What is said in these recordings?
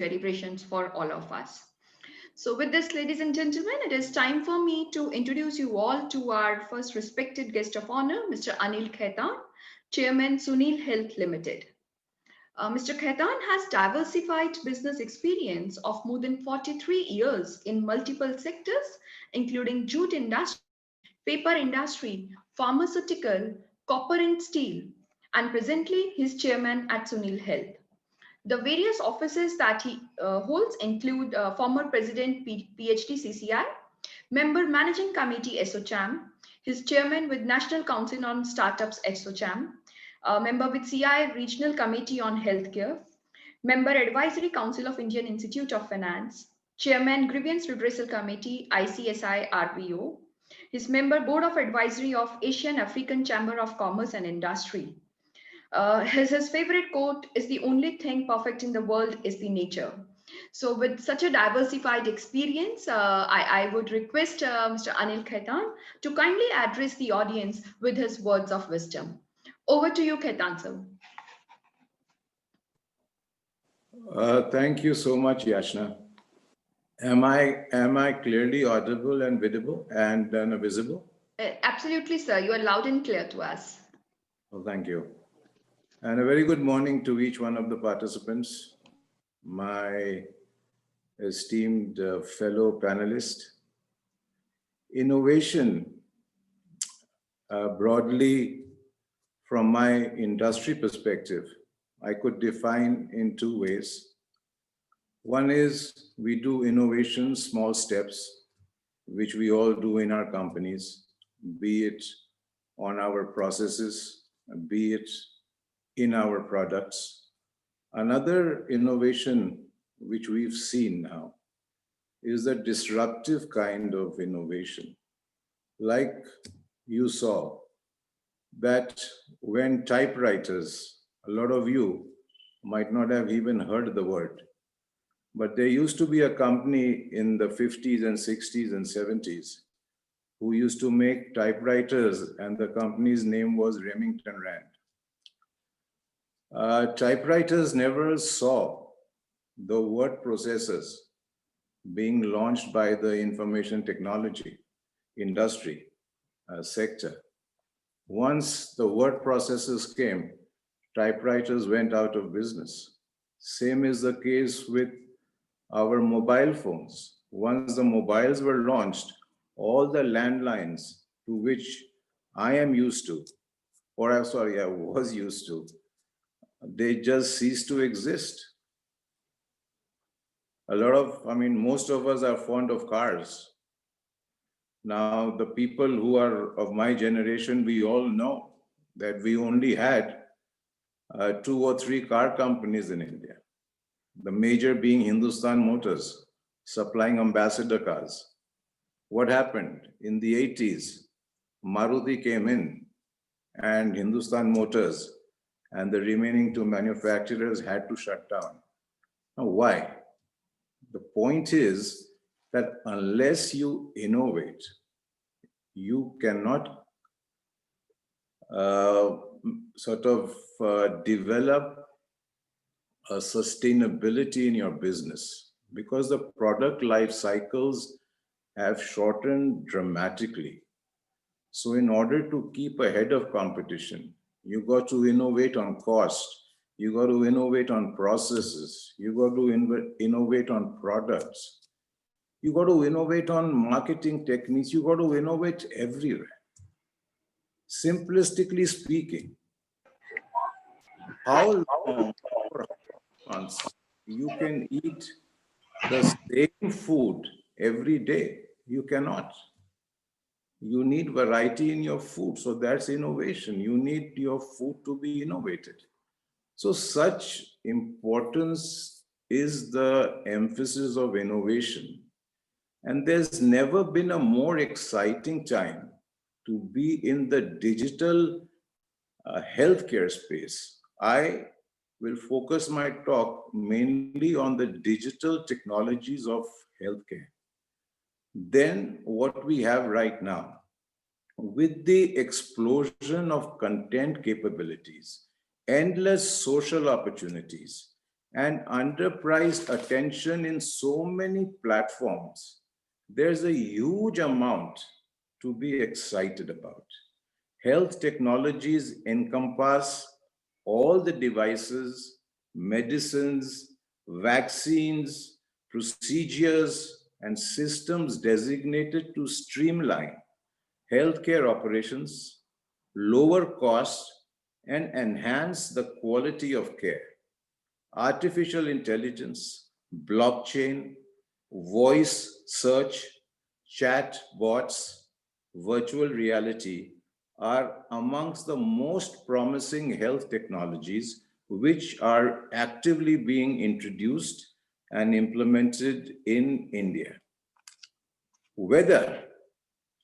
celebrations for all of us. So with this, ladies and gentlemen, it is time for me to introduce you all to our first respected guest of honor, Mr. Anil Khaitan, Chairman Sunil Health Limited. Mr. Khaitan has diversified business experience of more than 43 years in multiple sectors, including jute industry, paper industry, pharmaceutical, copper and steel, and presently he's chairman at Sunil Health. The various offices that he holds include former President PHDCCI, Member Managing Committee SOCHAM, his chairman with National Council on Startups SOCHAM, member with CI Regional Committee on Healthcare, member Advisory Council of Indian Institute of Finance, chairman Grievance Redressal Committee ICSI RVO, his member Board of Advisory of Asian African Chamber of Commerce and Industry. His favorite quote is, "The only thing perfect in the world is the nature." So with such a diversified experience, I would request Mr. Anil Khaitan to kindly address the audience with his words of wisdom. Over to you, Khaitan sir. Thank you so much, Yashna. Am I clearly audible and visible visible? Absolutely, sir. You are loud and clear to us. Well, thank you. And a very good morning to each one of the participants, my esteemed fellow panelists. Innovation, broadly from my industry perspective, I could define in two ways. One is we do innovation, small steps, which we all do in our companies, be it on our processes, be it in our products. Another innovation which we've seen now is the disruptive kind of innovation. Like you saw that when typewriters, a lot of you might not have even heard the word, but there used to be a company in the 50s and 60s and 70s who used to make typewriters, and the company's name was Remington Rand. Typewriters never saw the word processors being launched by the information technology industry sector. Once the word processors came, typewriters went out of business. Same is the case with our mobile phones. Once the mobiles were launched, all the landlines to which I am used to, or I'm sorry, I was used to, they just ceased to exist. Most of us are fond of cars. Now, the people who are of my generation, we all know that we only had 2 or 3 car companies in India. The major being Hindustan Motors, supplying ambassador cars. What happened? In the 80s, Maruti came in and Hindustan Motors and the remaining 2 manufacturers had to shut down. Now, why? The point is that unless you innovate, you cannot develop a sustainability in your business, because the product life cycles have shortened dramatically. So in order to keep ahead of competition, you got to innovate on cost, you got to innovate on processes, you got to innovate on products, you got to innovate on marketing techniques, you got to innovate everywhere. Simplistically speaking, how long for months you can eat the same food every day? You cannot. You need variety in your food. So that's innovation. You need your food to be innovated. So such importance is the emphasis of innovation. And there's never been a more exciting time to be in the digital healthcare space. I will focus my talk mainly on the digital technologies of healthcare. Then what we have right now, with the explosion of content capabilities, endless social opportunities, and underpriced attention in so many platforms, there's a huge amount to be excited about. Health technologies encompass all the devices, medicines, vaccines, procedures, and systems designated to streamline healthcare operations, lower costs, and enhance the quality of care. Artificial intelligence, blockchain, voice search, chat bots, virtual reality are amongst the most promising health technologies which are actively being introduced and implemented in India. Whether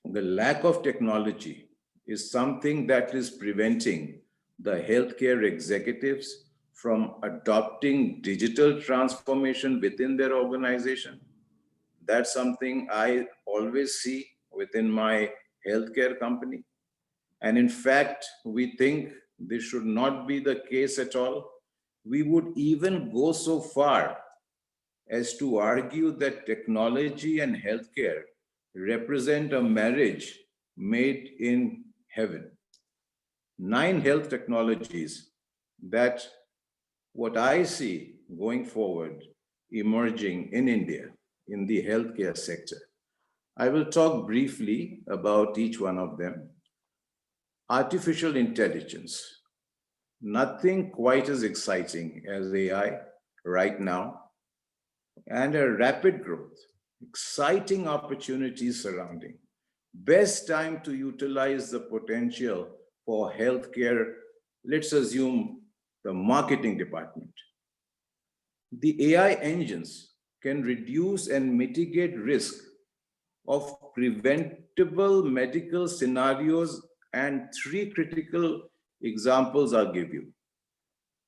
the lack of technology is something that is preventing the healthcare executives from adopting digital transformation within their organization. That's something I always see within my healthcare company. And in fact, we think this should not be the case at all. We would even go so far as to argue that technology and healthcare represent a marriage made in heaven. 9 health technologies that what I see going forward emerging in India in the healthcare sector. I will talk briefly about each one of them. Artificial intelligence. Nothing quite as exciting as AI right now, and a rapid growth, exciting opportunities surrounding. Best time to utilize the potential for healthcare, let's assume the marketing department. The AI engines can reduce and mitigate risk of preventable medical scenarios, and 3 critical examples I'll give you.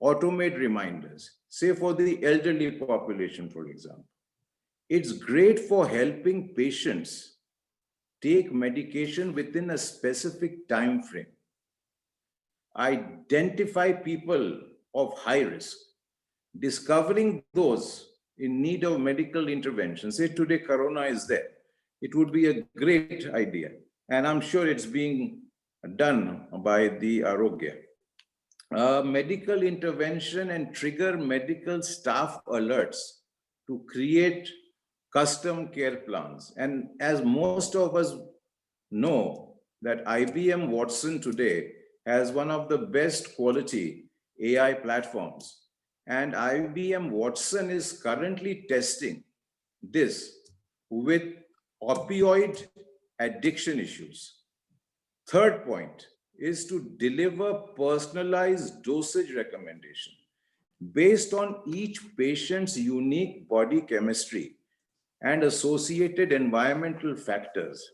Automate reminders, say for the elderly population, for example. It's great for helping patients take medication within a specific time frame. Identify people of high risk, discovering those in need of medical intervention. Say today Corona is there. It would be a great idea. And I'm sure it's being done by the Arogya. Medical intervention and trigger medical staff alerts to create custom care plans. And as most of us know that IBM Watson today has one of the best quality AI platforms. And IBM Watson is currently testing this with opioid addiction issues. Third point is to deliver personalized dosage recommendation based on each patient's unique body chemistry and associated environmental factors.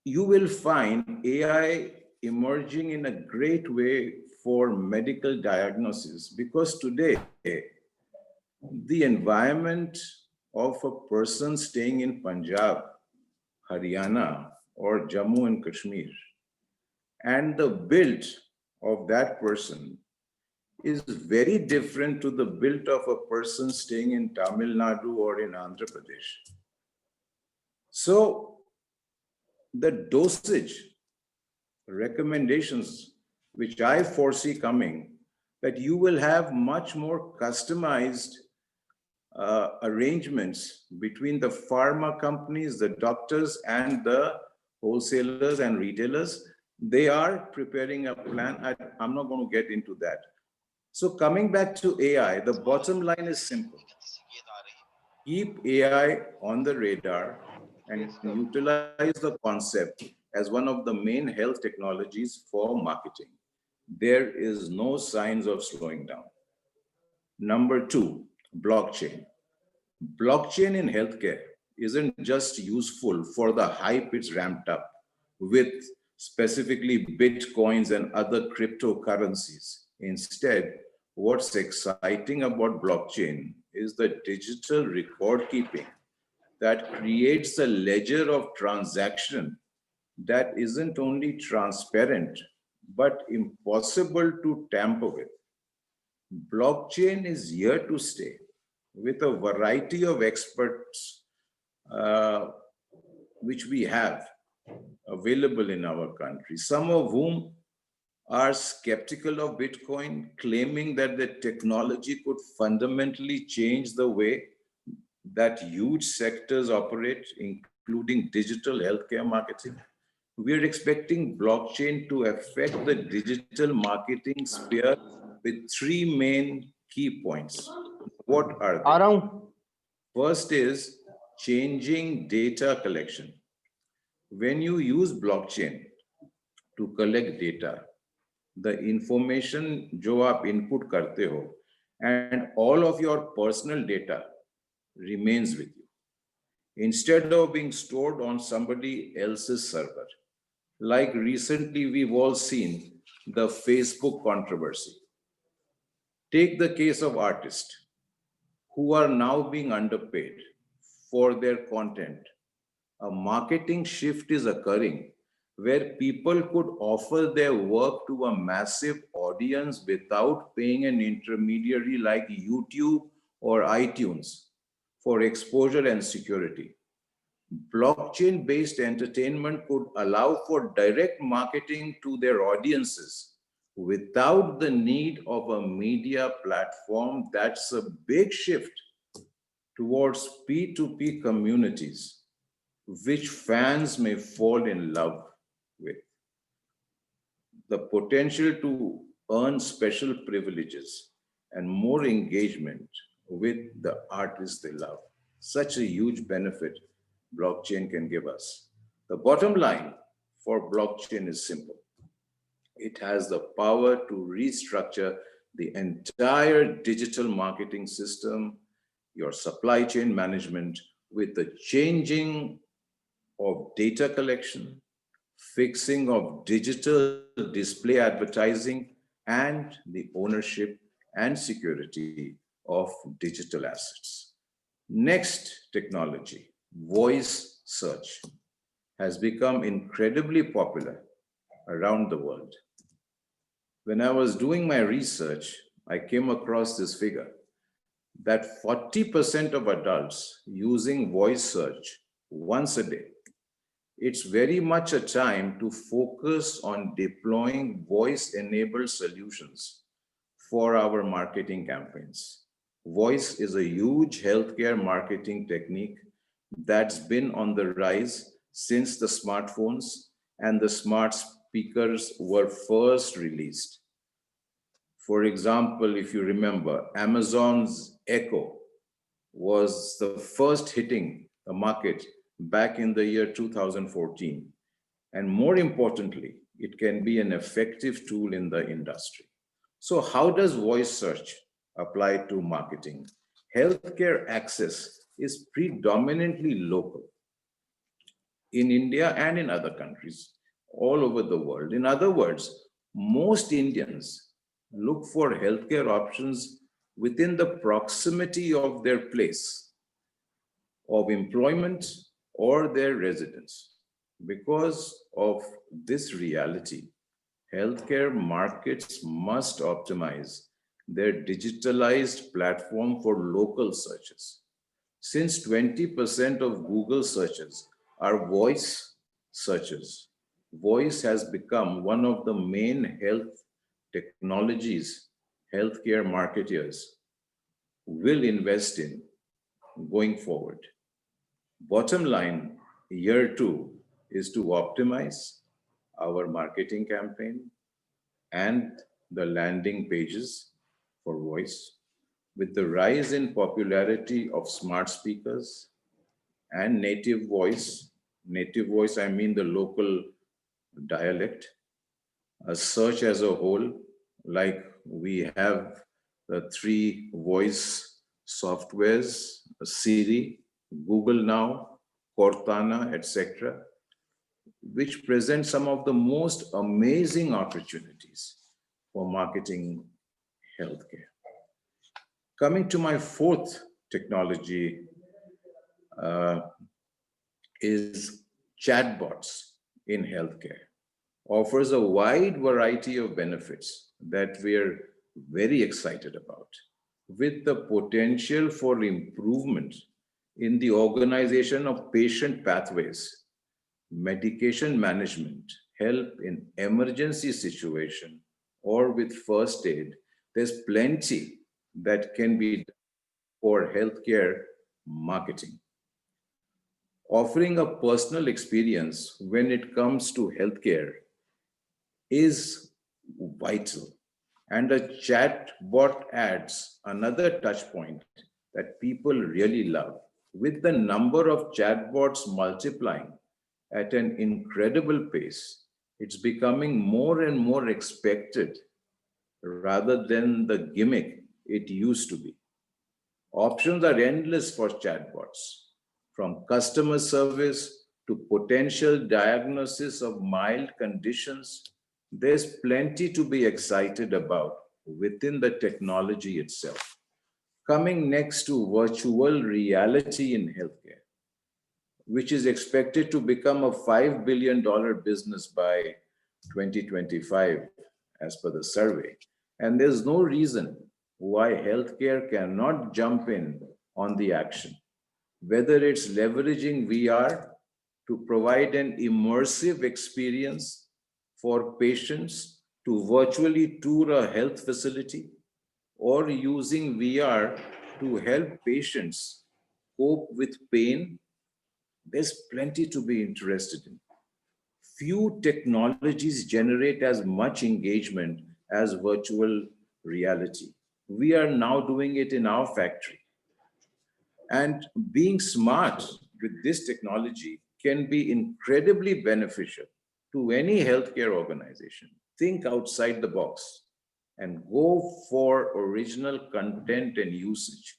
You will find AI emerging in a great way for medical diagnosis, because today the environment of a person staying in Punjab, Haryana, or Jammu and Kashmir, and the build of that person is very different to the build of a person staying in Tamil Nadu or in Andhra Pradesh. So the dosage recommendations, which I foresee coming, that you will have much more customized arrangements between the pharma companies, the doctors, and the wholesalers and retailers. They are preparing a plan. I'm not going to get into that. So coming back to AI, the bottom line is simple. Keep AI on the radar and utilize the concept as one of the main health technologies for marketing. There is no signs of slowing down. Number 2, blockchain. Blockchain in healthcare isn't just useful for the hype it's ramped up with specifically Bitcoins and other cryptocurrencies. Instead, what's exciting about blockchain is the digital record keeping that creates a ledger of transaction that isn't only transparent, but impossible to tamper with. Blockchain is here to stay with a variety of experts uh, which we have available in our country, some of whom are skeptical of Bitcoin, claiming that the technology could fundamentally change the way that huge sectors operate, including digital healthcare marketing. We are expecting blockchain to affect the digital marketing sphere with three main key points. What are uh they? रहा हूँ. First is changing data collection. When you use blockchain to collect data, the information जो आप input करते हो and all of your personal data remains with you instead of being stored on somebody else's server. Like recently, we've all seen the Facebook controversy. Take the case of artists who are now being underpaid for their content. A marketing shift is occurring where people could offer their work to a massive audience without paying an intermediary like YouTube or iTunes for exposure and security. Blockchain-based entertainment could allow for direct marketing to their audiences without the need of a media platform. That's a big shift towards P2P communities, which fans may fall in love with. The potential to earn special privileges and more engagement with the artists they love. Such a huge benefit blockchain can give us. The bottom line for blockchain is simple. It has the power to restructure the entire digital marketing system, your supply chain management, with the changing of data collection, fixing of digital display advertising, and the ownership and security of digital assets. Next technology, voice search, has become incredibly popular around the world. When I was doing my research, I came across this figure that 40% of adults using voice search once a day. It's very much a time to focus on deploying voice-enabled solutions for our marketing campaigns. Voice is a huge healthcare marketing technique that's been on the rise since the smartphones and the smart speakers were first released. For example, if you remember, Amazon's Echo was the first hitting the market back in the year 2014. And more importantly, it can be an effective tool in the industry. So how does voice search apply to marketing? Healthcare access is predominantly local in India and in other countries all over the world. In other words, most Indians look for healthcare options within the proximity of their place of employment or their residence. Because of this reality, healthcare markets must optimize their digitalized platform for local searches. Since 20% of Google searches are voice searches, voice has become one of the main health technologies healthcare marketers will invest in going forward. Bottom line, year two is to optimize our marketing campaign and the landing pages for voice. With the rise in popularity of smart speakers and native voice, I mean the local dialect, a search as a whole, like we have the three voice softwares, Siri, Google Now, Cortana, etc., which present some of the most amazing opportunities for marketing healthcare. Coming to my fourth technology uh, is chatbots in healthcare. Offers a wide variety of benefits that we're very excited about, with the potential for improvement in the organization of patient pathways, medication management, help in emergency situation, or with first aid. There's plenty that can be done for healthcare marketing. Offering a personal experience when it comes to healthcare is vital. And a chatbot adds another touch point that people really love. With the number of chatbots multiplying at an incredible pace, it's becoming more and more expected rather than the gimmick it used to be. Options are endless for chatbots, from customer service to potential diagnosis of mild conditions. There's plenty to be excited about within the technology itself. Coming next to virtual reality in healthcare, which is expected to become a $5 billion business by 2025, as per the survey. And there's no reason why healthcare cannot jump in on the action, whether it's leveraging VR to provide an immersive experience for patients to virtually tour a health facility, or using VR to help patients cope with pain. There's plenty to be interested in. Few technologies generate as much engagement as virtual reality. We are now doing it in our factory. And being smart with this technology can be incredibly beneficial to any healthcare organization. Think outside the box and go for original content and usage.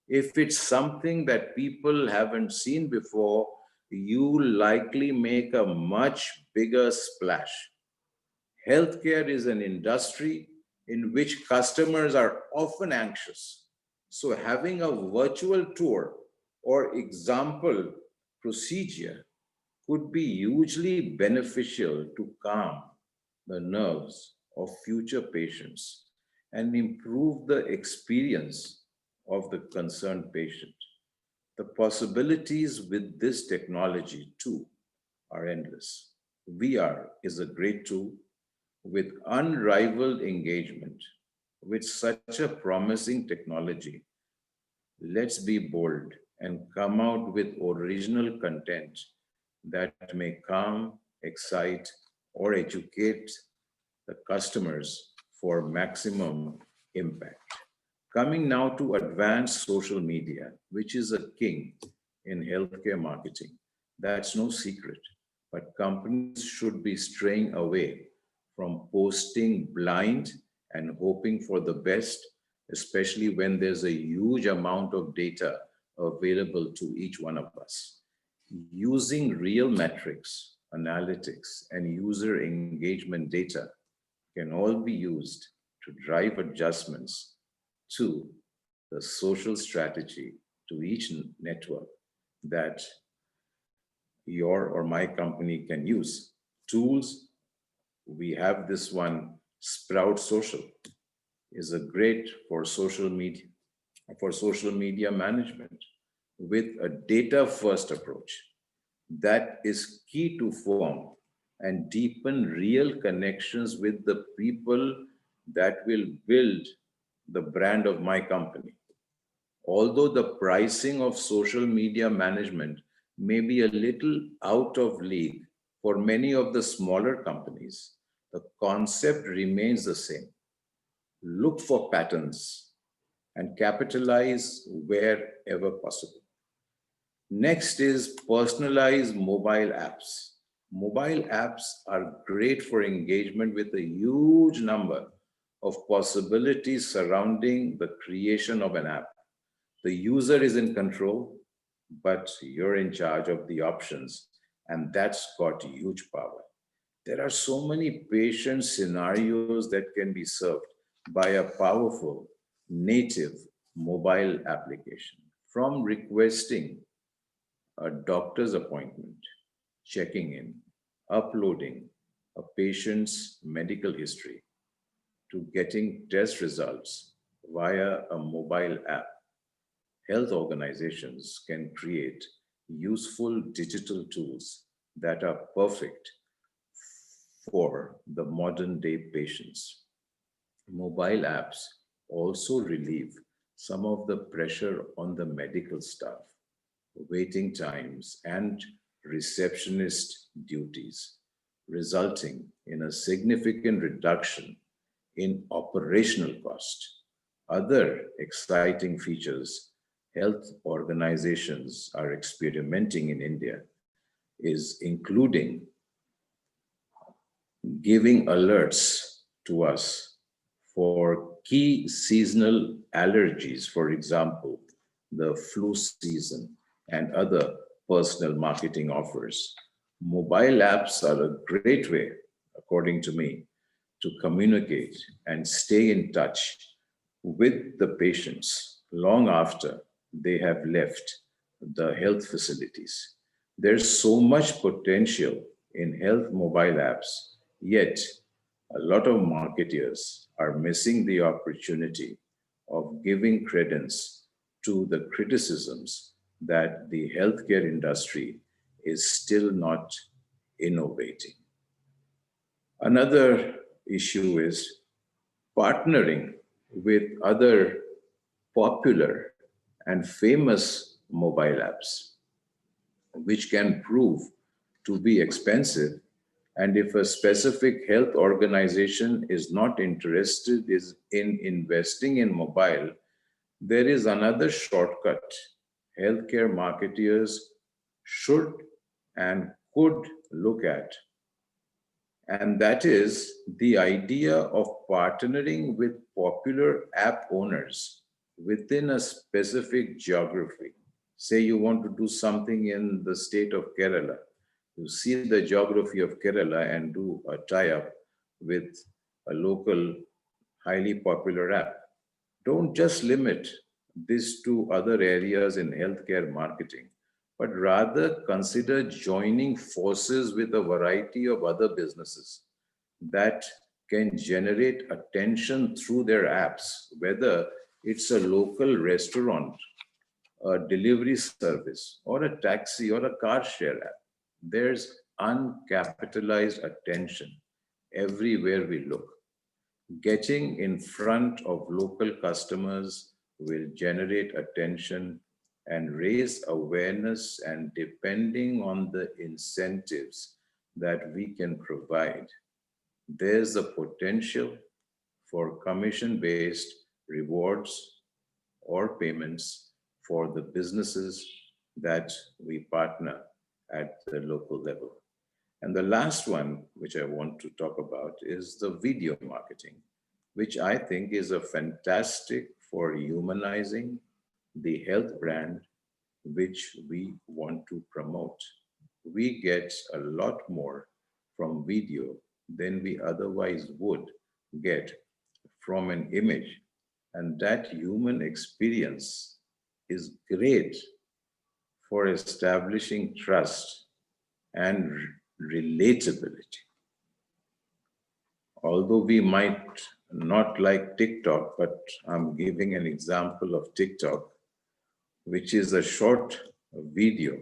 If it's something that people haven't seen before, you likely make a much bigger splash. Healthcare is an industry in which customers are often anxious. So having a virtual tour or example procedure could be hugely beneficial to calm the nerves of future patients and improve the experience of the concerned patient. The possibilities with this technology too are endless. VR is a great tool with unrivaled engagement. With such a promising technology, let's be bold and come out with original content that may calm, excite, or educate the customers for maximum impact. Coming now to advanced social media, which is a king in healthcare marketing. That's no secret, but companies should be straying away from posting blind and hoping for the best, especially when there's a huge amount of data available to each one of us. Using real metrics, analytics, and user engagement data can all be used to drive adjustments to the social strategy to each network that your or my company can use. Tools, we have this one, Sprout Social, is a great for social media management with a data first approach that is key to form and deepen real connections with the people that will build the brand of my company. Although the pricing of social media management may be a little out of league for many of the smaller companies, the concept remains the same. Look for patterns and capitalize wherever possible. Next is personalized mobile apps. Mobile apps are great for engagement with a huge number of possibilities surrounding the creation of an app. The user is in control, but you're in charge of the options, and that's got huge power. There are so many patient scenarios that can be served by a powerful native mobile application, from requesting a doctor's appointment, checking in, uploading a patient's medical history, to getting test results via a mobile app, health organizations can create useful digital tools that are perfect for the modern day patients. Mobile apps also relieve some of the pressure on the medical staff, waiting times, and receptionist duties, resulting in a significant reduction in operational cost. Other exciting features health organizations are experimenting in India is including giving alerts to us for key seasonal allergies, for example, the flu season and other personal marketing offers. Mobile apps are a great way, according to me, to communicate and stay in touch with the patients long after they have left the health facilities. There's so much potential in health mobile apps, yet a lot of marketeers are missing the opportunity of giving credence to the criticisms that the healthcare industry is still not innovating. Another issue is partnering with other popular and famous mobile apps, which can prove to be expensive. And if a specific health organization is not interested in investing in mobile, there is another shortcut healthcare marketeers should and could look at, and that is the idea of partnering with popular app owners within a specific geography. Say you want to do something in the state of Kerala, you see the geography of Kerala and do a tie-up with a local highly popular app. Don't just limit this to other areas in healthcare marketing, but rather consider joining forces with a variety of other businesses that can generate attention through their apps, whether it's a local restaurant, a delivery service, or a taxi or a car share app. There's uncapitalized attention everywhere we look. Getting in front of local customers will generate attention and raise awareness, and depending on the incentives that we can provide, there's a potential for commission-based rewards or payments for the businesses that we partner at the local level. And the last one, which I want to talk about, is the video marketing, which I think is a fantastic for humanizing the health brand which we want to promote. We get a lot more from video than we otherwise would get from an image. And that human experience is great for establishing trust and relatability. Although we might not like TikTok, but I'm giving an example of TikTok, which is a short video,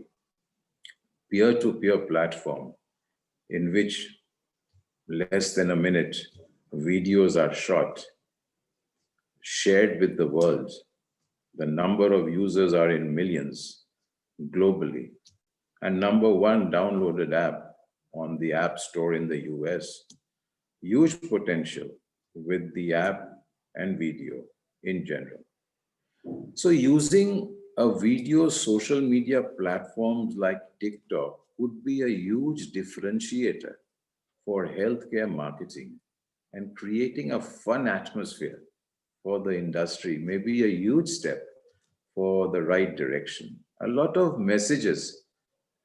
peer-to-peer platform in which less than a minute videos are shot, shared with the world. The number of users are in millions globally, and number one downloaded app on the App Store in the US. Huge potential with the app and video in general. So using a video social media platforms like TikTok could be a huge differentiator for healthcare marketing, and creating a fun atmosphere for the industry may be a huge step for the right direction. A lot of messages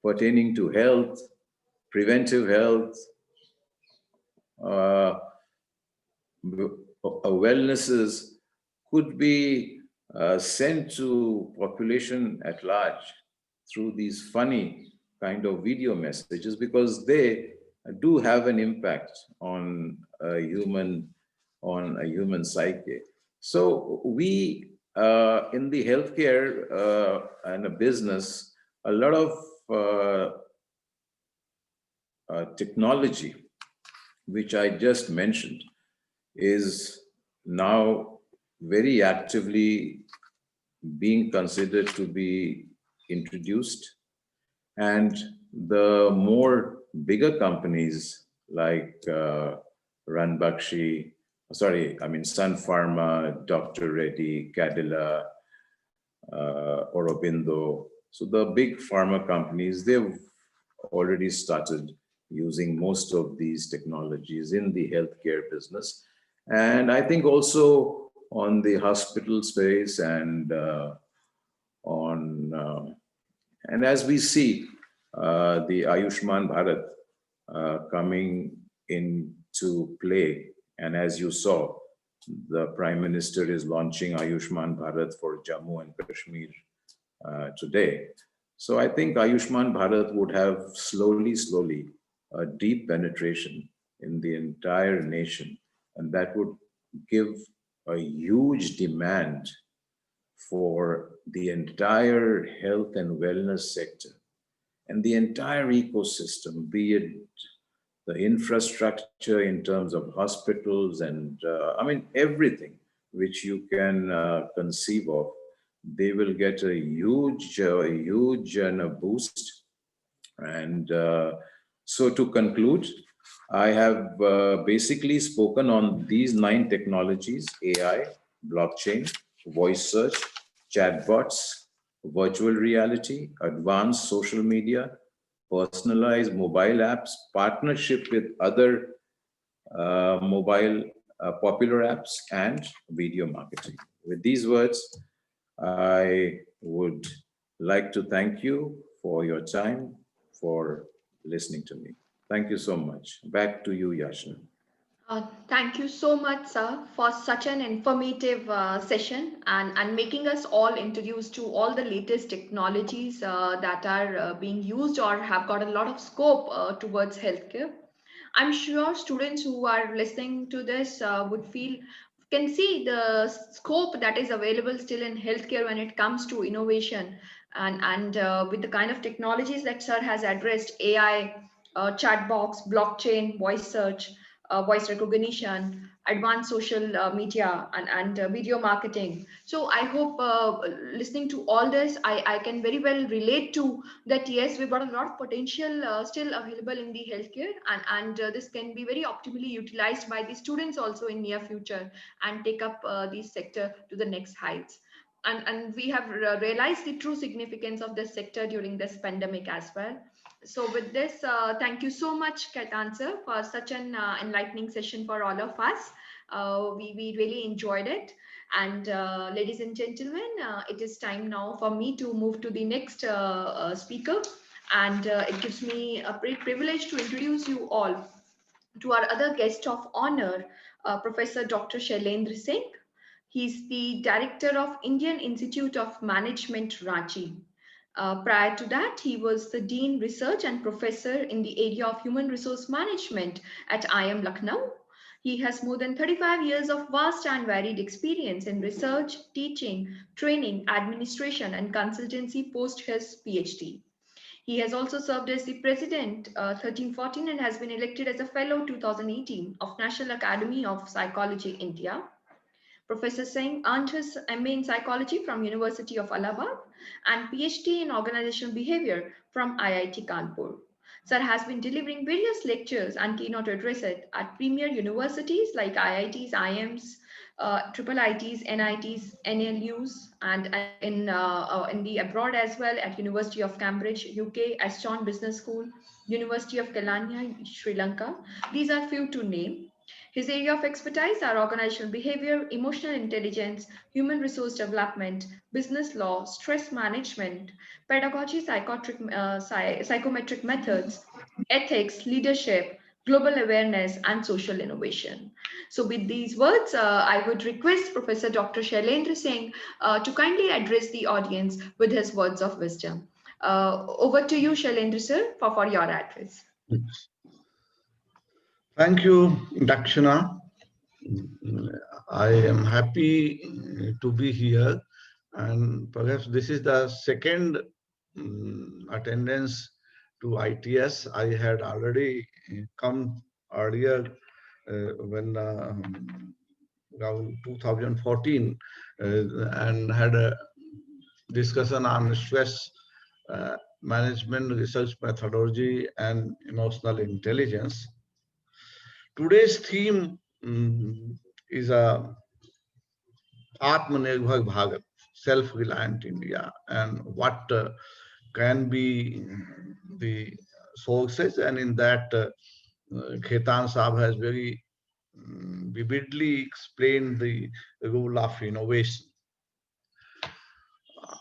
pertaining to health, preventive health, wellnesses could be sent to population at large through these funny kind of video messages, because they do have an impact on human on a human psyche. So we, in the healthcare and a business, a lot of technology, which I just mentioned, is now very actively being considered to be introduced. And the more bigger companies like Sun Pharma, Dr. Reddy, Cadila, Aurobindo. So the big pharma companies, they've already started using most of these technologies in the healthcare business. And I think also on the hospital space and and as we see the Ayushman Bharat coming into play, and as you saw, the Prime Minister is launching Ayushman Bharat for Jammu and Kashmir today. So I think Ayushman Bharat would have slowly a deep penetration in the entire nation, and that would give a huge demand for the entire health and wellness sector and the entire ecosystem, be it the infrastructure in terms of hospitals and everything which you can conceive of. They will get a huge boost. And so to conclude, I have basically spoken on these 9 technologies: AI, blockchain, voice search, chatbots, virtual reality, advanced social media, personalized mobile apps, partnership with other mobile popular apps, and video marketing. With these words, I would like to thank you for your time, for listening to me. Thank you so much. Back to you, Yashna. Thank you so much, sir, for such an informative session and making us all introduced to all the latest technologies that are being used or have got a lot of scope towards healthcare. I'm sure students who are listening to this can see the scope that is available still in healthcare when it comes to innovation and with the kind of technologies that sir has addressed: AI, chat box, blockchain, voice search, voice recognition, advanced social media, and video marketing. So I hope listening to all this, I can very well relate to that. Yes, we've got a lot of potential still available in the healthcare, and this can be very optimally utilized by the students also in near future and take up the sector to the next heights. And we have realized the true significance of this sector during this pandemic as well. So with this, thank you so much, Khaitan sir, for such an enlightening session for all of us. We really enjoyed it. And ladies and gentlemen, it is time now for me to move to the next speaker. And it gives me a great privilege to introduce you all to our other guest of honor, Professor Dr. Shailendra Singh. He's the director of Indian Institute of Management, Ranchi. Prior to that, he was the Dean Research and Professor in the area of Human Resource Management at IIM Lucknow. He has more than 35 years of vast and varied experience in research, teaching, training, administration, and consultancy post his PhD. He has also served as the president 13-14 and has been elected as a fellow 2018 of National Academy of Psychology, India. Professor Singh earned his MA in Psychology from University of Allahabad and PhD in Organizational Behavior from IIT Kanpur. Sir has been delivering various lectures and keynote addresses at premier universities like IITs, IIMs, triple ITs, NITs, NLUs, and in the abroad as well at University of Cambridge, UK, Aston Business School, University of Kelania, Sri Lanka. These are few to name. His area of expertise are organizational behavior, emotional intelligence, human resource development, business law, stress management, pedagogy, psychometric methods, ethics, leadership, global awareness, and social innovation. So with these words, I would request Professor Dr. Shailendra Singh to kindly address the audience with his words of wisdom. Over to you, Shailendra sir, for your address. Thank you, Dakshina. I am happy to be here, and perhaps this is the second attendance to I.T.S. I had already come earlier when around 2014 and had a discussion on stress management, research methodology, and emotional intelligence. Today's theme is a Atmanirbhar Bharat, self-reliant India, and what can be the sources. And in that, Khaitan Saab has very vividly explained the role of innovation.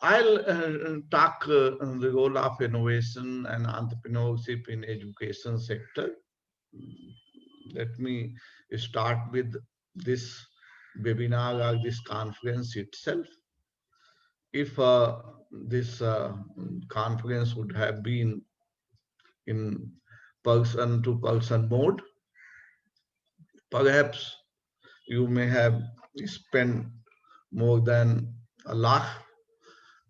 I'll talk the role of innovation and entrepreneurship in education sector. Let me start with this webinar or this conference itself. If this conference would have been in person to person mode, perhaps you may have spent more than a lakh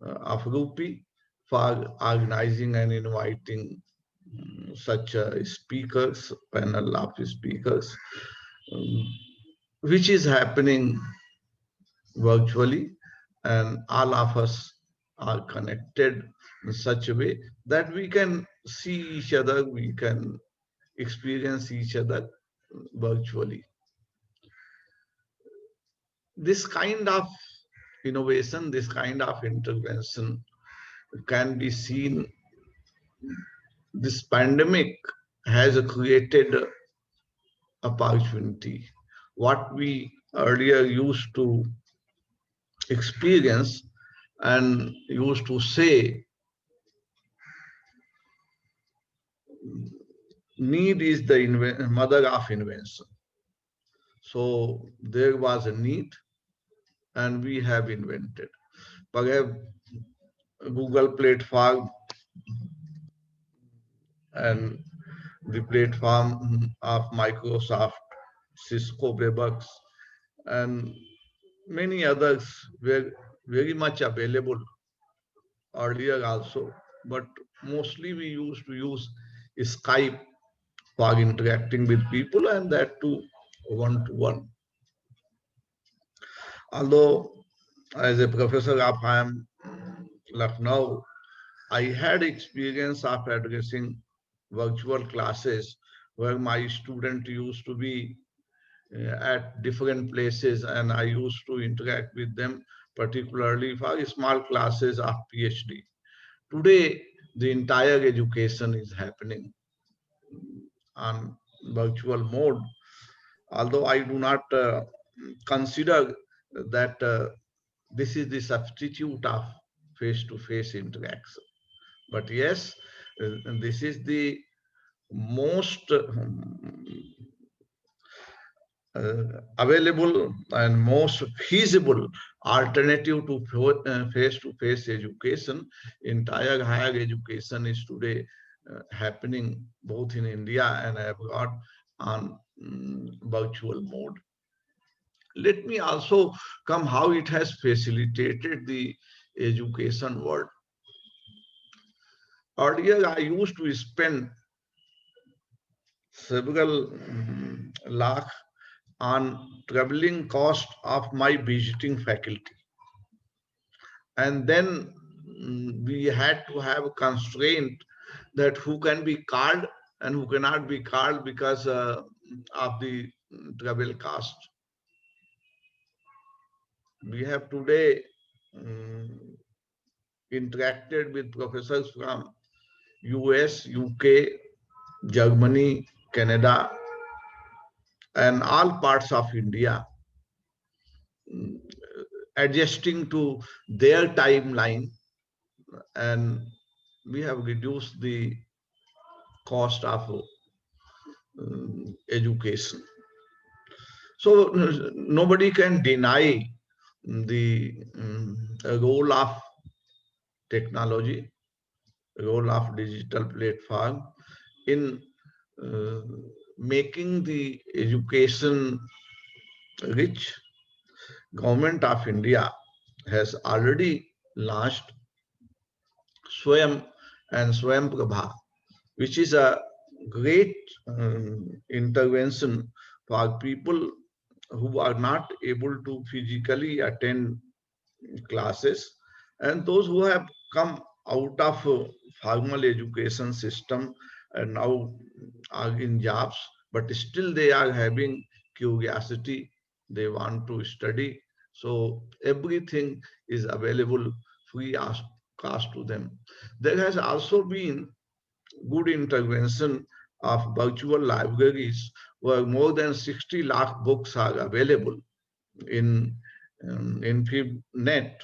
of rupee for organizing and inviting such speakers, panel of speakers, um, which is happening virtually, and all of us are connected in such a way that we can see each other, we can experience each other virtually. This kind of innovation, this kind of intervention can be seen. This pandemic has created opportunity. What we earlier used to experience and used to say, need is the mother of invention. So there was a need and we have invented. Perhaps Google platform and the platform of Microsoft, Cisco Webex, and many others were very much available earlier also, but mostly we used to use Skype for interacting with people, and that too one to one. Although as a professor of IIM Lucknow, I had experience of addressing virtual classes where my student used to be at different places and I used to interact with them, particularly for small classes of PhD. Today, the entire education is happening on virtual mode, although I do not consider that this is the substitute of face-to-face interaction. But yes, this is the most available and most feasible alternative to face-to-face education. Entire higher education is today happening both in India and abroad on virtual mode. Let me also come how it has facilitated the education world. Earlier, I used to spend several lakh on traveling cost of my visiting faculty. And then we had to have a constraint that who can be called and who cannot be called because of the travel cost. We have today interacted with professors from US, UK, Germany, Canada, and all parts of India, adjusting to their timeline, and we have reduced the cost of education. So nobody can deny the role of technology, role of digital platform in making the education rich. Government of India has already launched Swayam and Swayam Prabha, which is a great intervention for people who are not able to physically attend classes, and those who have come out of formal education system and now are in jobs, but still they are having curiosity, they want to study. So everything is available free of cost to them. There has also been good intervention of virtual libraries where more than 60 lakh books are available in in FibNet,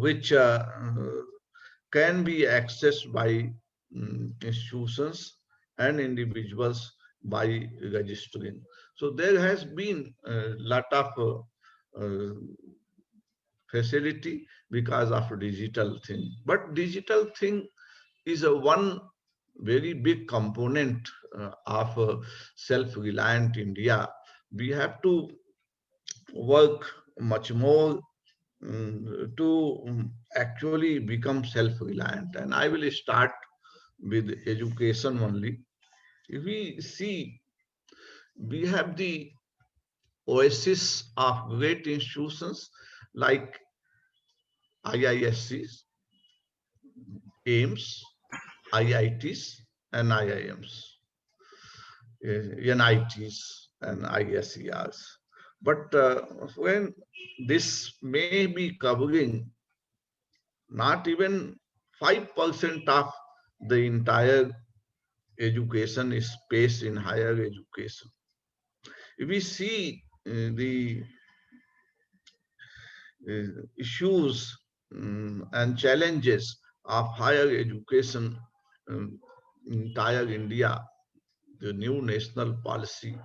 which can be accessed by institutions and individuals by registering. So there has been a lot of facility because of digital thing. But digital thing is a one very big component of self-reliant India. We have to work much more to actually become self-reliant. And I will start with education only. If we see, we have the oasis of great institutions like IISCs, AIMS, IITs, and IIMs, NITs, and ISERs. But when this may be covering not even 5% of the entire education space in higher education. If we see the issues and challenges of higher education in entire India, the new national policy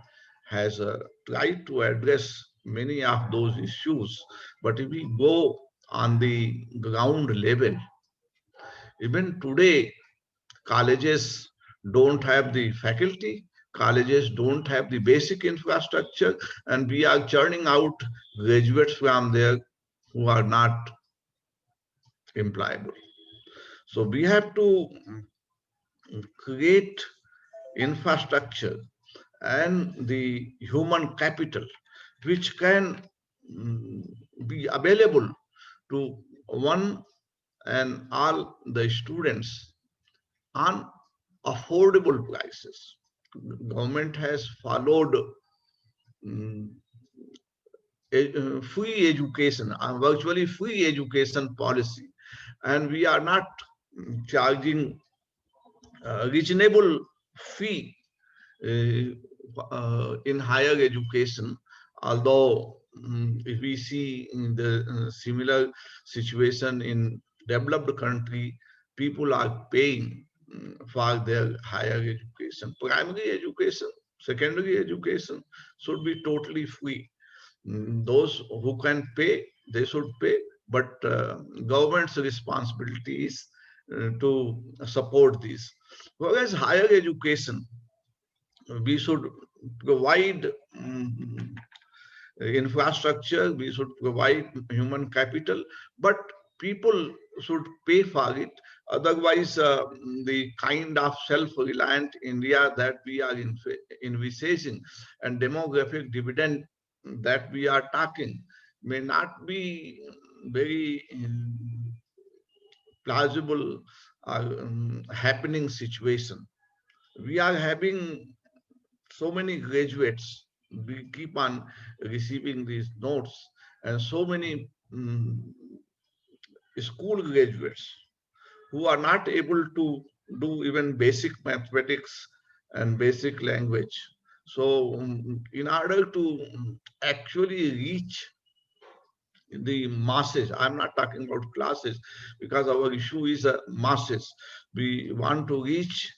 has tried to address many of those issues. But if we go on the ground level, even today, colleges don't have the faculty, colleges don't have the basic infrastructure, and we are churning out graduates from there who are not employable. So we have to create infrastructure and the human capital which can mm, be available to one and all the students on affordable prices. Government has followed mm, free education, virtually free education policy, and we are not charging a reasonable fee in higher education, although if we see in the similar situation in developed country, people are paying for their higher education. Primary education, secondary education should be totally free. Those who can pay, they should pay, but government's responsibility is to support this. Whereas higher education, we should provide infrastructure, we should provide human capital, but people should pay for it. Otherwise, the kind of self-reliant India that we are envisaging and demographic dividend that we are talking may not be very plausible happening situation. We are having so many graduates, we keep on receiving these notes, and so many school graduates who are not able to do even basic mathematics and basic language. So in order to actually reach the masses, I'm not talking about classes because our issue is masses. We want to reach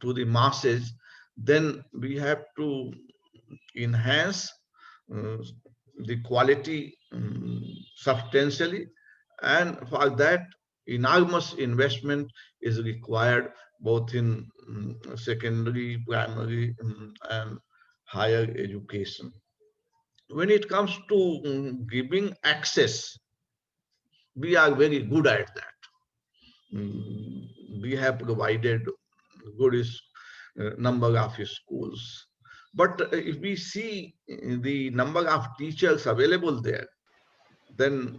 to the masses, then we have to enhance uh, the quality substantially, and for that enormous investment is required both in secondary, primary, and higher education. when it comes to giving access, we are very good at that. We have provided good number of schools. But if we see the number of teachers available there, then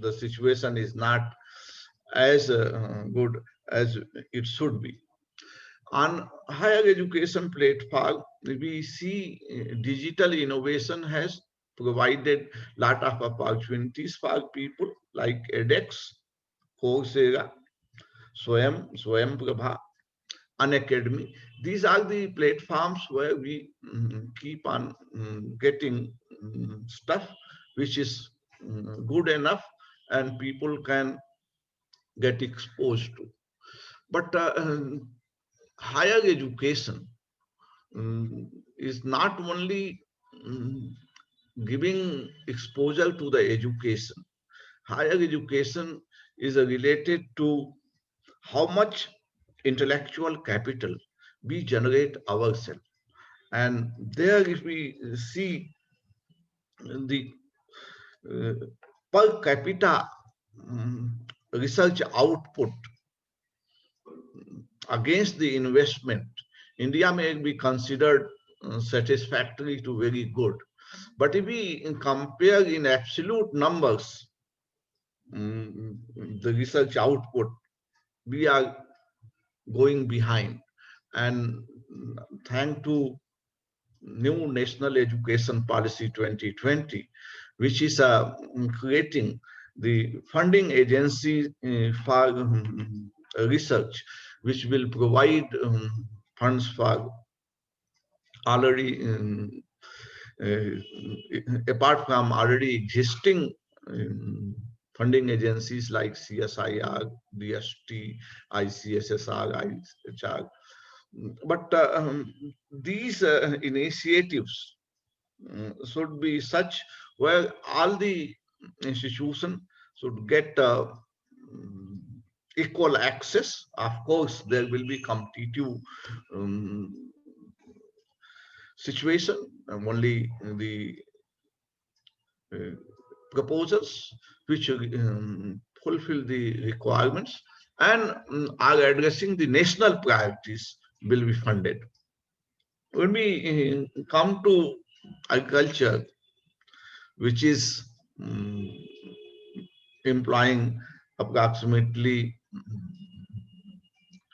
the situation is not as good as it should be. On higher education platform, we see digital innovation has provided lot of opportunities for people like edX, Coursera, Swayam Prabha, Unacademy. These are the platforms where we keep on getting stuff which is good enough and people can get exposed to. But higher education is not only um, giving exposure to the education. Higher education is related to how much intellectual capital we generate ourselves. And there, if we see the uh, per capita research output against the investment, India may be considered satisfactory to very good. But if we compare in absolute numbers, the research output, we are going behind. And thanks to new National Education Policy 2020, which is creating the funding agency for research, which will provide funds for already, apart from already existing funding agencies like CSIR, DST, ICSSR, IHR. But these initiatives should be such where all the institutions should get equal access. Of course, there will be competitive um, situation. Only the uh, proposals which fulfill the requirements and are addressing the national priorities will be funded. When we come to agriculture, which is employing approximately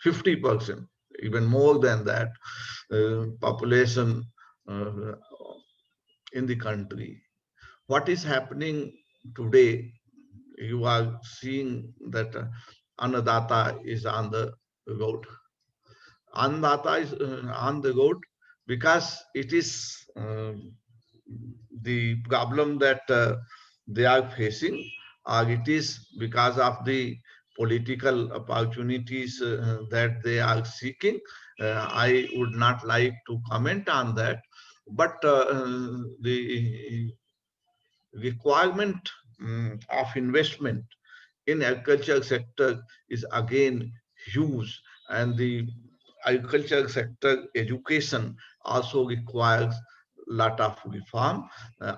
50%, even more than that, population uh, in the country. What is happening today? You are seeing that Annadata is on the road. Annadata is on the road because it is the problem that they are facing, or it is because of the political opportunities that they are seeking. I would not like to comment on that, but the requirement of investment in agriculture sector is again huge, and the agriculture sector education also requires lot of reform.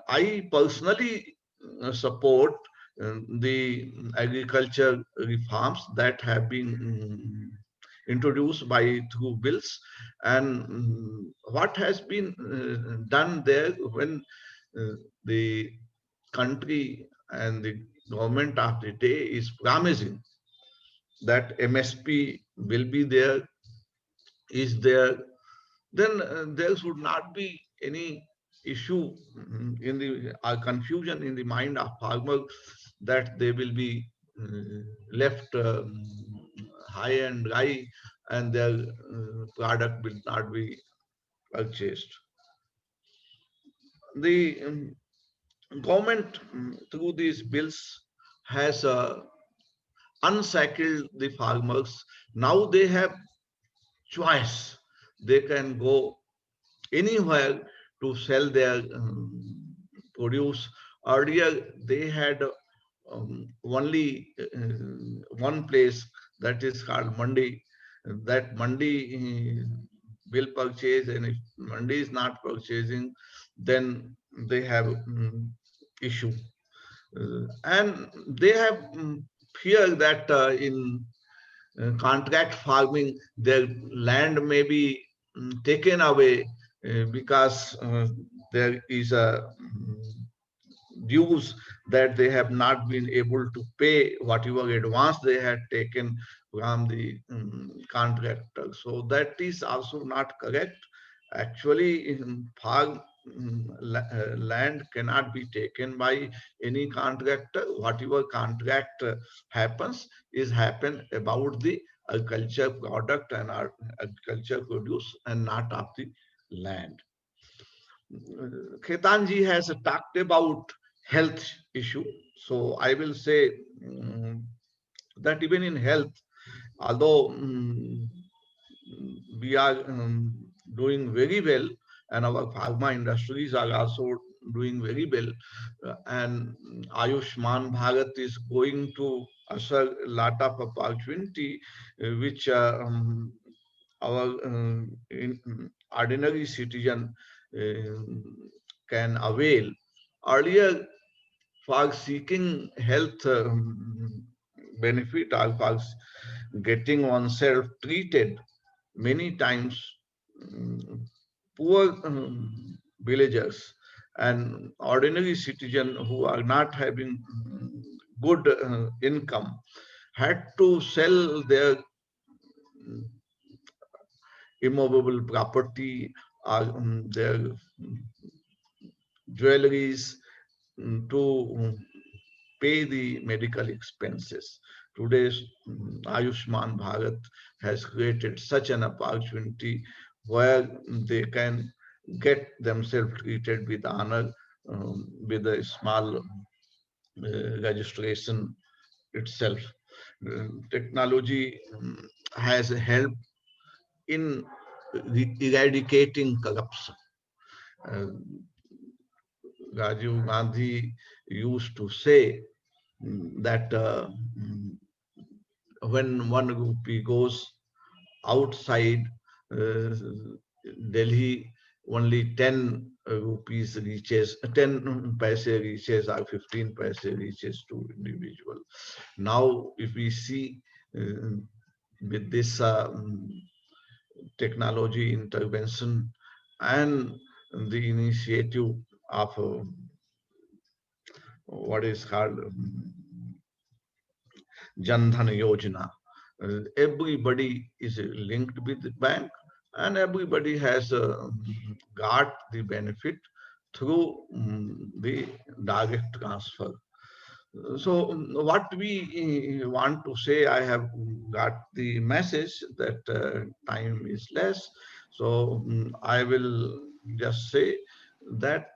I personally support the agriculture reforms that have been introduced by through bills, and what has been done there when the country and the government of the day is promising that MSP will be there, is there, then there should not be any issue in the confusion in the mind of farmer that they will be left high and dry and their product will not be purchased. The government through these bills has unshackled the farmers. Now they have choice. They can go anywhere to sell their produce. Earlier, they had only one place that is called Mandi. That Mandi will purchase, and if Mandi is not purchasing, then they have issue. And they have fear that in contract farming, their land may be taken away because there is a dues that they have not been able to pay whatever advance they had taken from the contractor. So that is also not correct. Actually, in farm land cannot be taken by any contractor. Whatever contract happens is happen about the agriculture product and our agriculture produce and not of the land. Khaitan ji has talked about health issue. So I will say that even in health, although we are doing very well and our pharma industries are also doing very well, and Ayushman Bharat is going to usher a lot of opportunity which our ordinary citizen can avail. Earlier, for seeking health benefit or for getting oneself treated, many times poor villagers and ordinary citizens who are not having good income had to sell their immovable property or their jewelries to pay the medical expenses. Today's Ayushman Bharat has created such an opportunity where they can get themselves treated with honor, with a small registration itself. Technology has helped in eradicating corruption. Uh, Rajiv Gandhi used to say that when one rupee goes outside uh, Delhi, only 10 rupees reaches, 10 paise reaches or 15 paise reaches to individual. Now, if we see with this technology intervention and the initiative of what is called Jan Dhan Yojana. Everybody is linked with the bank and everybody has got the benefit through the direct transfer. So what we want to say, I have got the message that time is less. So I will just say that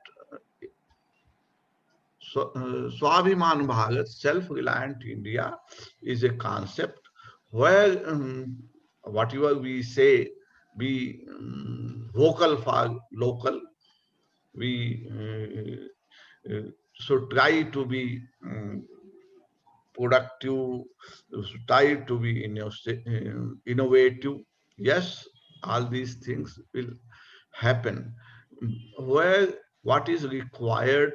Swabhiman Bharat, self-reliant India, is a concept where whatever we say, be vocal for local, we should try to be productive, try to be innovative. Yes, all these things will happen. Where what is required,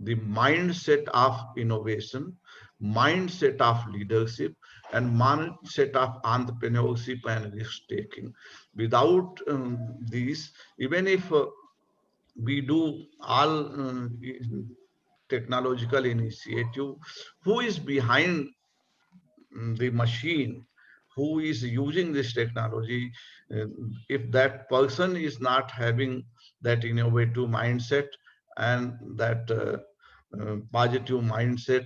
the mindset of innovation, mindset of leadership, and mindset of entrepreneurship and risk taking. Without these, even if we do all technological initiative, who is behind the machine, who is using this technology, if that person is not having that innovative mindset and that positive mindset,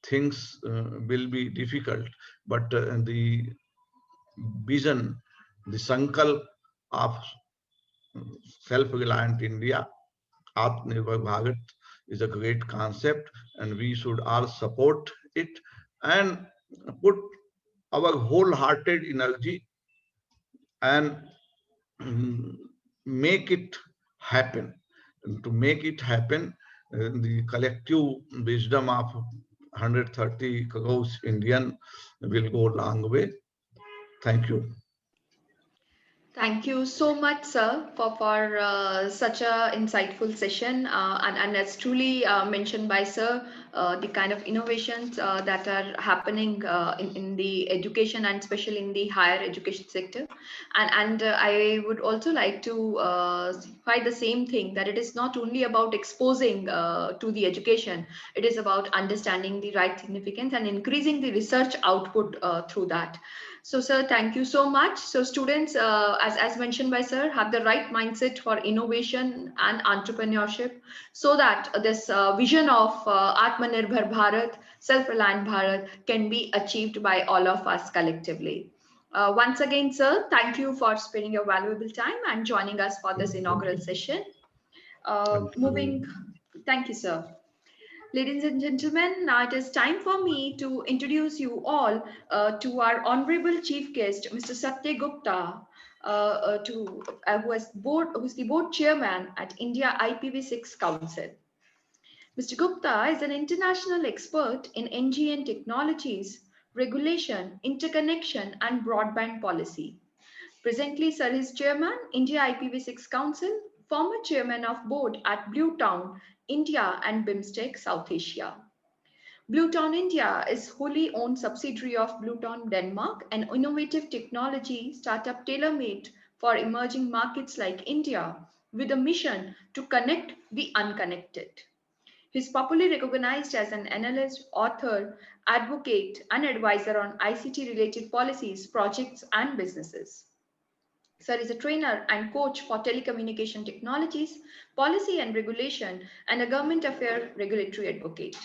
things will be difficult. But the vision, the sankalp of self-reliant India, Atma Bharat, is a great concept, and we should all support it and put our wholehearted energy and make it happen. And to make it happen, the collective wisdom of 130 crores Indian will go a long way. Thank you. Thank you so much, sir, for such a insightful session. And as truly mentioned by sir, the kind of innovations that are happening in the education and especially in the higher education sector. And I would also like to specify the same thing, that it is not only about exposing to the education, it is about understanding the right significance and increasing the research output through that. So, sir, thank you so much. So, students, as mentioned by sir, have the right mindset for innovation and entrepreneurship, so that this vision of Atma-Nirbhar Bharat, self-reliant Bharat, can be achieved by all of us collectively. Once again, sir, thank you for spending your valuable time and joining us for this inaugural session. Thank Moving, you. thank you, sir. Ladies and gentlemen, now it is time for me to introduce you all to our honorable chief guest, Mr. Satya Gupta, who is the board chairman at India IPv6 Council. Mr. Gupta is an international expert in NGN technologies, regulation, interconnection, and broadband policy. Presently, sir is chairman, India IPv6 Council, former chairman of board at Bluetown, India and BIMSTEC, South Asia. Bluetown India is wholly owned subsidiary of Bluetown Denmark, an innovative technology startup tailor-made for emerging markets like India, with a mission to connect the unconnected. He is popularly recognized as an analyst, author, advocate, and advisor on ICT-related policies, projects, and businesses. Sir is a trainer and coach for telecommunication technologies, policy and regulation, and a government affair regulatory advocate.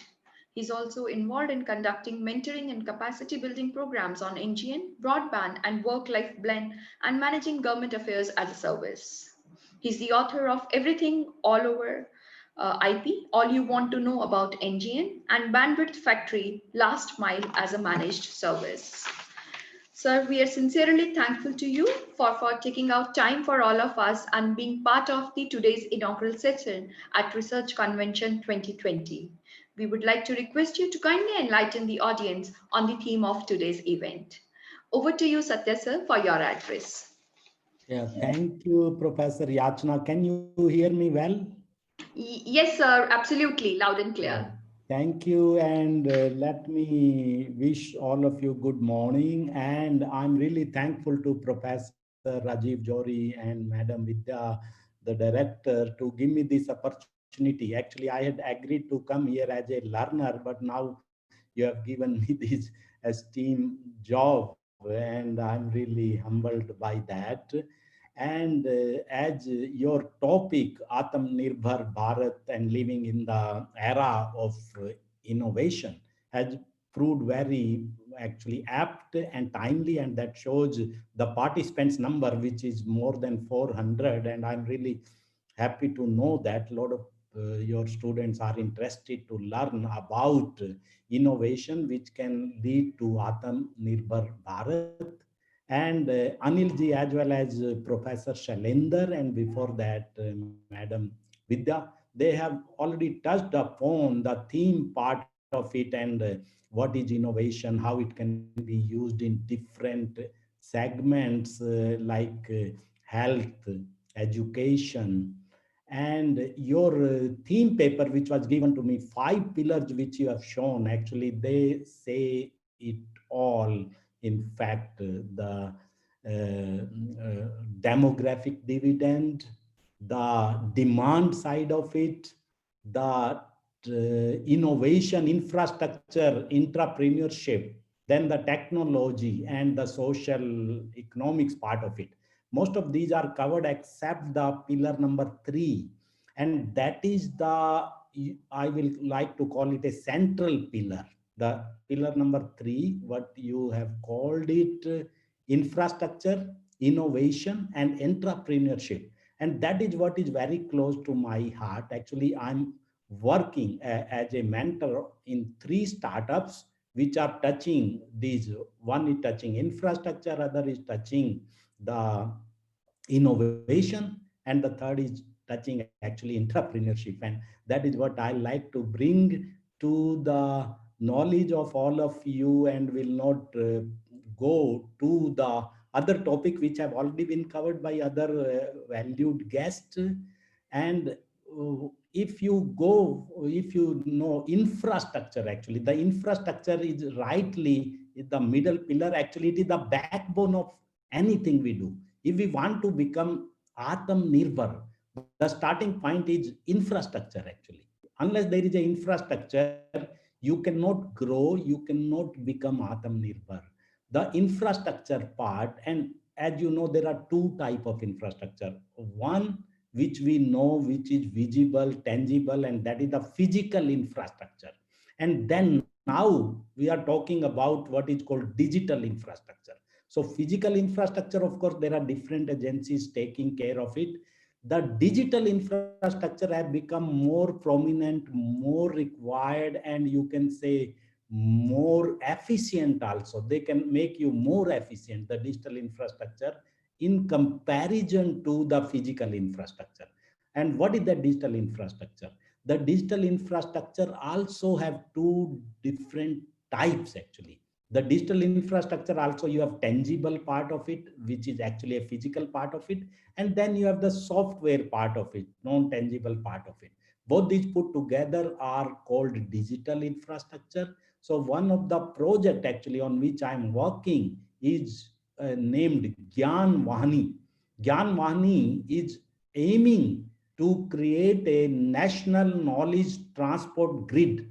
He's also involved in conducting mentoring and capacity building programs on NGN, broadband, and work-life blend, and managing government affairs as a service. He's the author of Everything All Over IP, All You Want to Know About NGN, and Bandwidth Factory, Last Mile as a Managed Service. Sir, we are sincerely thankful to you for taking out time for all of us and being part of the today's inaugural session at Research Convention 2020. We would like to request you to kindly enlighten the audience on the theme of today's event. Over to you, Satya sir, for your address. Yeah, thank you, Professor Yachna. Can you hear me well? Yes, sir, absolutely, loud and Yeah. clear. Thank you, and let me wish all of you good morning. And I'm really thankful to Professor Rajiv Jori and Madam Vidya, the director, to give me this opportunity. Actually, I had agreed to come here as a learner, but now you have given me this esteemed job, and I'm really humbled by that. And as your topic, Atmanirbhar Bharat and living in the era of innovation, has proved very actually apt and timely, and that shows the participants number, which is more than 400. And I'm really happy to know that a lot of your students are interested to learn about innovation, which can lead to Atmanirbhar Bharat. And Anil ji, as well as Professor Shailendra, and before that, Madam Vidya, they have already touched upon the theme part of it, and what is innovation, how it can be used in different segments like health, education. And your theme paper, which was given to me, 5 pillars which you have shown, actually, they say it all. In fact, the demographic dividend, the demand side of it, the innovation, infrastructure, entrepreneurship, then the technology and the social economics part of it. Most of these are covered except the pillar number 3. And that is the, I will like to call it a central pillar. The pillar number 3, what you have called it, infrastructure, innovation, and entrepreneurship. And that is what is very close to my heart. Actually, I'm working as a mentor in 3 startups which are touching these. One is touching infrastructure, other is touching the innovation, and the third is touching actually entrepreneurship. And that is what I like to bring to the knowledge of all of you, and will not go to the other topic which have already been covered by other valued guests. And if you know infrastructure, actually, the infrastructure is rightly the middle pillar. Actually, it is the backbone of anything we do. If we want to become Atmanirbhar, the starting point is infrastructure, actually. Unless there is an infrastructure, you cannot grow, you cannot become Atmanirbhar. The infrastructure part, and as you know, there are two type of infrastructure. One which we know, which is visible, tangible, and that is the physical infrastructure. And then now we are talking about what is called digital infrastructure. So physical infrastructure, of course, there are different agencies taking care of it. The digital infrastructure have become more prominent, more required, and you can say more efficient also. They can make you more efficient, the digital infrastructure, in comparison to the physical infrastructure. And what is the digital infrastructure? The digital infrastructure also have two different types, actually. The digital infrastructure also, you have tangible part of it, which is actually a physical part of it, and then you have the software part of it, non-tangible part of it. Both these put together are called digital infrastructure. So one of the project actually on which I'm working is named Gyan Vahani. Gyan Vahani is aiming to create a national knowledge transport grid,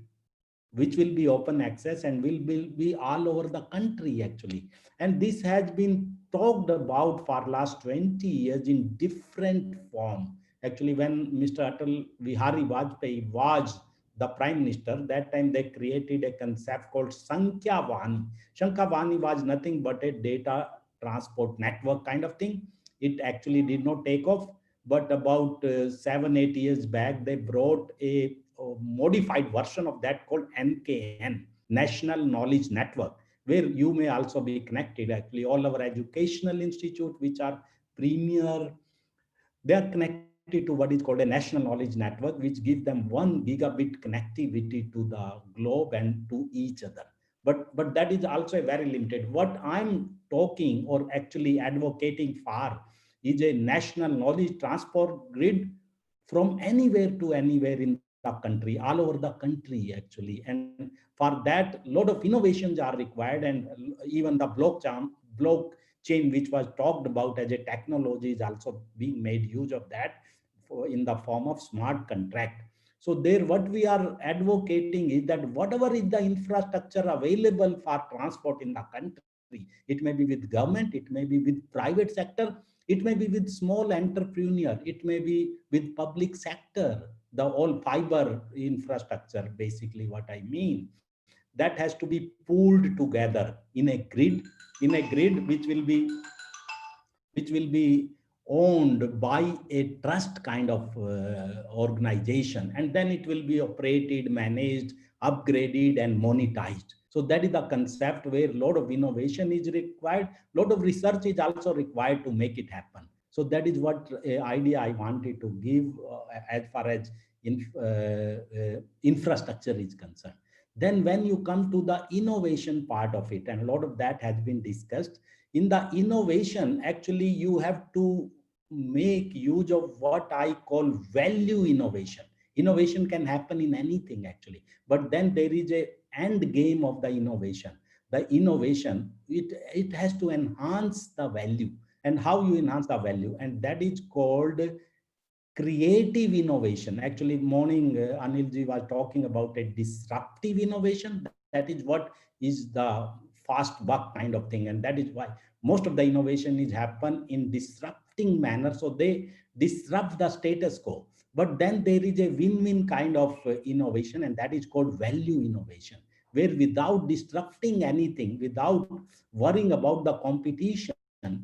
which will be open access and will be all over the country, actually. And this has been talked about for last 20 years in different form. Actually, when Mr. Atal Vihari Vajpayee was the prime minister, that time they created a concept called Sankhya Vani. Sankhya Vani was nothing but a data transport network kind of thing. It actually did not take off, but about 7 8 years back they brought a modified version of that called NKN, National Knowledge Network, where you may also be connected. Actually, all our educational institute which are premier, they are connected to what is called a national knowledge network, which gives them 1 gigabit connectivity to the globe and to each other. But that is also a very limited. What I'm talking or actually advocating for is a national knowledge transport grid from anywhere to anywhere in the country, all over the country, actually. And for that, a lot of innovations are required, and even the blockchain, which was talked about as a technology, is also being made use of that in the form of smart contract. So there, what we are advocating is that whatever is the infrastructure available for transport in the country, it may be with government, it may be with private sector, it may be with small entrepreneur, it may be with public sector, the all fiber infrastructure, basically what I mean, that has to be pooled together in a grid which will be owned by a trust kind of organization, and then it will be operated, managed, upgraded, and monetized. So that is the concept where a lot of innovation is required, a lot of research is also required to make it happen. So that is what idea I wanted to give as far as infrastructure is concerned. Then when you come to the innovation part of it, and a lot of that has been discussed, in the innovation, actually, you have to make use of what I call value innovation. Innovation can happen in anything, actually, but then there is a end game of the innovation. The innovation, it has to enhance the value. And how you enhance the value, and that is called creative innovation. Actually, morning Anil ji was talking about a disruptive innovation. That is what is the fast buck kind of thing, and that is why most of the innovation is happen in disrupting manner. So they disrupt the status quo. But then there is a win-win kind of innovation, and that is called value innovation, where without disrupting anything, without worrying about the competition,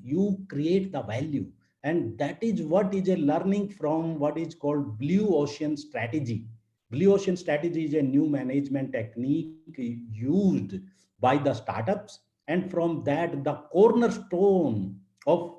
you create the value. And that is what is a learning from what is called blue ocean strategy. Blue ocean strategy is a new management technique used by the startups, and from that, the cornerstone of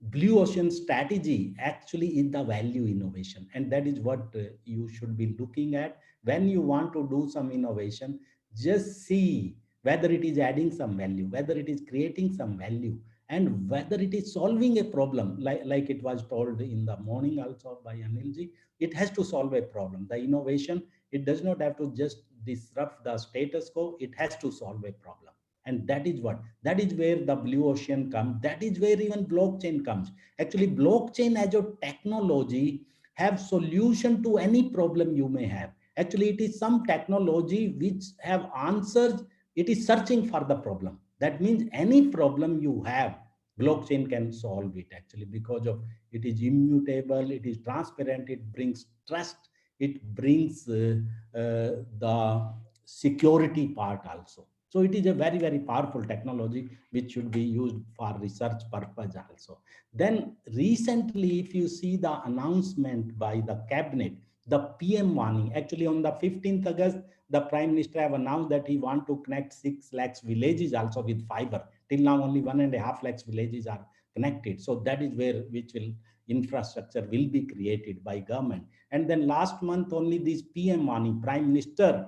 blue ocean strategy actually is the value innovation. And that is what you should be looking at when you want to do some innovation. Just see whether it is adding some value, whether it is creating some value, and whether it is solving a problem, like it was told in the morning also by Anilji, it has to solve a problem. The innovation, it does not have to just disrupt the status quo, it has to solve a problem. And that is what, that is where the blue ocean comes, that is where even blockchain comes. Actually, blockchain as a technology have solution to any problem you may have. Actually, it is some technology which have answers, it is searching for the problem. That means any problem you have, blockchain can solve it actually, because of it is immutable, it is transparent, it brings trust, it brings the security part also. So it is a very, very powerful technology which should be used for research purpose also. Then recently, if you see the announcement by the cabinet, the PM warning, actually on the 15th August, the Prime Minister have announced that he want to connect 6 lakhs villages also with fiber. Till now, only 1.5 lakhs villages are connected. So that is where which will infrastructure will be created by government. And then last month only this PM warning, Prime Minister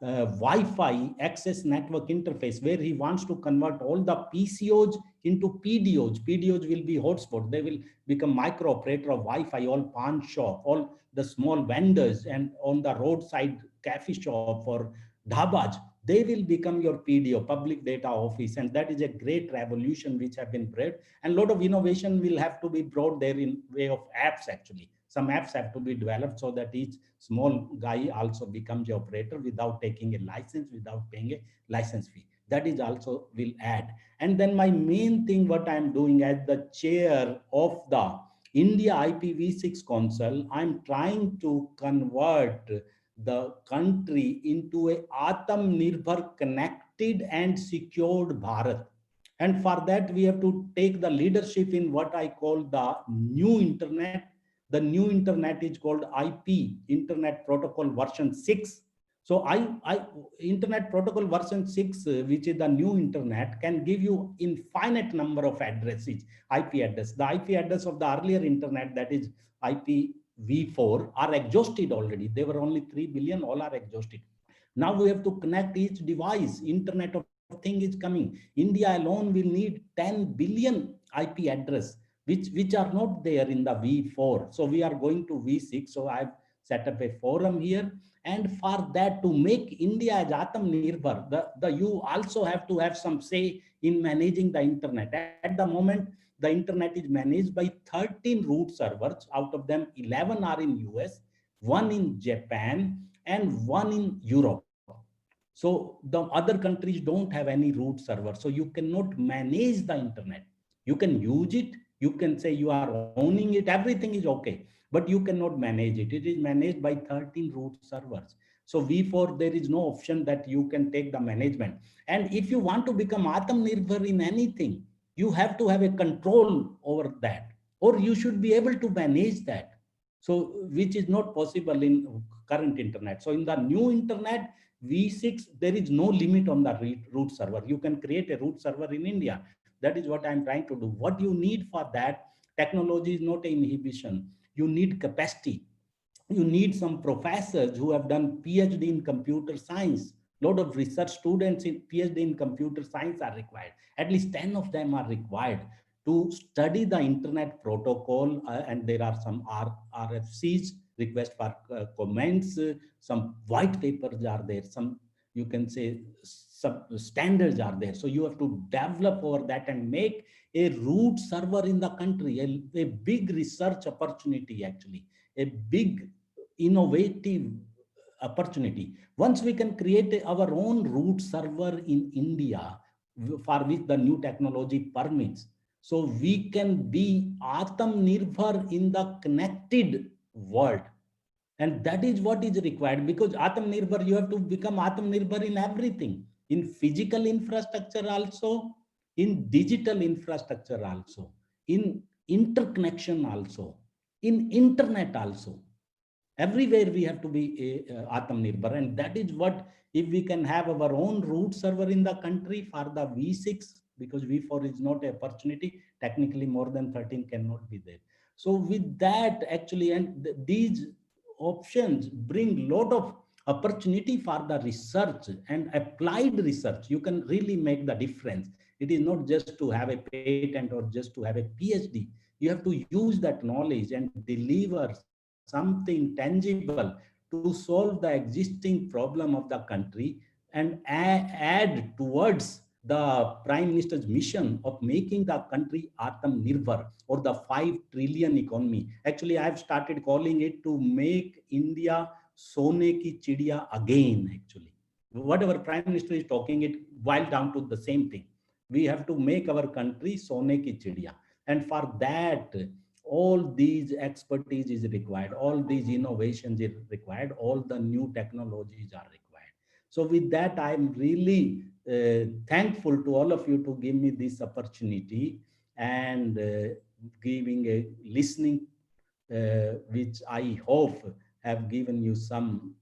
Wi-Fi access network interface, where he wants to convert all the PCOs into PDOs. PDOs will be hotspot. They will become micro operator of Wi-Fi, all pawn shop, all the small vendors, and on the roadside cafe shop or dhabas, they will become your PDO, public data office. And that is a great revolution which have been bred. And a lot of innovation will have to be brought there in way of apps actually. Some apps have to be developed so that each small guy also becomes the operator without taking a license, without paying a license fee. That is also will add. And then my main thing, what I'm doing as the chair of the India IPv6 Council, I'm trying to convert the country into a AATMA connected and secured Bharat. And for that, we have to take the leadership in what I call the new internet. The new internet is called IP, Internet Protocol version 6. So Internet Protocol version 6, which is the new internet, can give you infinite number of addresses, IP address. The IP address of the earlier internet, that is IPv4, are exhausted already. They were only 3 billion, all are exhausted. Now we have to connect each device. Internet of Thing is coming. India alone will need 10 billion IP address, which are not there in the V4. So we are going to V6. So I've set up a forum here. And for that, to make India as Atmanirbhar, you also have to have some say in managing the internet. At the moment, the internet is managed by 13 root servers. Out of them, 11 are in US, 1 in Japan, and 1 in Europe. So the other countries don't have any root server. So you cannot manage the internet. You can use it. You can say you are owning it. Everything is okay, but you cannot manage it. It is managed by 13 root servers. So V4, there is no option that you can take the management. And if you want to become Atmanirbhar in anything, you have to have a control over that, or you should be able to manage that. So which is not possible in current internet. So in the new internet, V6, there is no limit on the root server. You can create a root server in India. That is what I'm trying to do. What you need for that, technology is not an inhibition. You need capacity. You need some professors who have done PhD in computer science. A lot of research students in PhD in computer science are required. At least 10 of them are required to study the internet protocol. And there are some RFCs, request for comments, some white papers are there, some, you can say, some standards are there. So you have to develop over that and make a root server in the country, a big research opportunity actually, a big innovative opportunity. Once we can create our own root server in India, for which the new technology permits, so we can be Atmanirbhar in the connected world. And that is what is required, because Atmanirbhar, you have to become Atmanirbhar in everything, in physical infrastructure also, in digital infrastructure also, in interconnection also, in internet also. Everywhere we have to be Atmanirbhar. And that is what, if we can have our own root server in the country for the V6, because V4 is not an opportunity, technically more than 13 cannot be there. So with that actually, and these options bring lot of opportunity for the research and applied research. You can really make the difference. It is not just to have a patent or just to have a PhD. You have to use that knowledge and deliver something tangible to solve the existing problem of the country and add towards the Prime Minister's mission of making the country Atmanirbhar, or the 5 trillion economy. Actually, I've started calling it to make India Sone ki chidiya again, actually. Whatever Prime Minister is talking, it boils down to the same thing. We have to make our country Sone ki chidiya. And for that, all these expertise is required, all these innovations is required, all the new technologies are required. So with that, I'm really thankful to all of you to give me this opportunity and giving a listening, which I hope have given you some